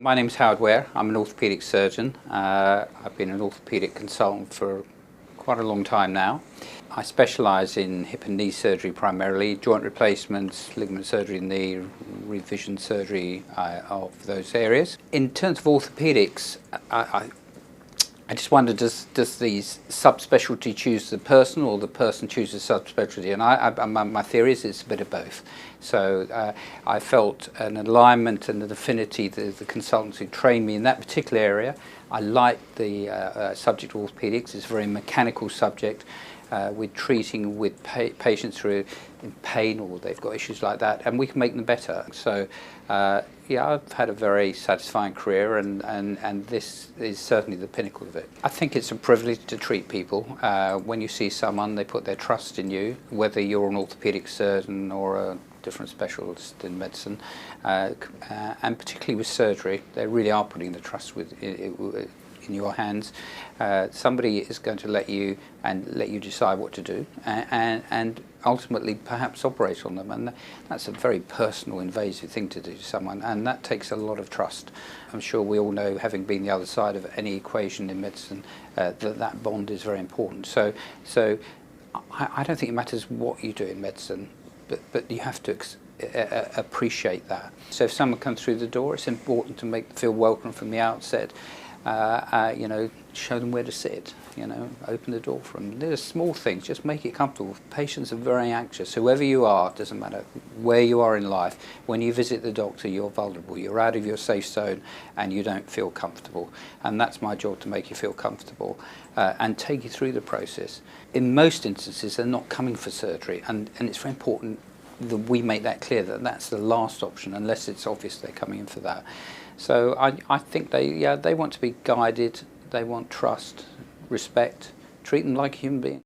My name's Howard Ware. I'm an orthopaedic surgeon. I've been an orthopaedic consultant for quite a long time now. I specialise in hip and knee surgery primarily, joint replacements, ligament surgery in the knee, revision surgery of those areas. In terms of orthopaedics, I just wonder, does the subspecialty choose the person, or the person chooses subspecialty? And my theory is it's a bit of both. So I felt an alignment and an affinity. The consultants who trained me in that particular area, I liked the subject of orthopaedics. It's a very mechanical subject. We're treating with patients who are in pain or they've got issues like that, and we can make them better. So yeah, I've had a very satisfying career, and this is certainly the pinnacle of it. I think it's a privilege to treat people. When you see someone, they put their trust in you, whether you're an orthopaedic surgeon or a different specialist in medicine, and particularly with surgery, they really are putting the trust in your hands. Somebody is going to let you decide what to do, and ultimately perhaps operate on them, and that's a very personal, invasive thing to do to someone, and that takes a lot of trust. I'm sure we all know, having been the other side of any equation in medicine, that bond is very important. So I don't think it matters what you do in medicine, but you have to appreciate that. So if someone comes through the door, it's important to make them feel welcome from the outset. You know, show them where to sit, you know, open the door for them. There's small things, just make it comfortable. Patients are very anxious. Whoever you are, doesn't matter where you are in life, when you visit the doctor, you're vulnerable. You're out of your safe zone and you don't feel comfortable. And that's my job, to make you feel comfortable and take you through the process. In most instances, they're not coming for surgery, and it's very important that we make that clear, that that's the last option, unless it's obvious they're coming in for that. So I think they want to be guided, they want trust, respect, treat them like a human being.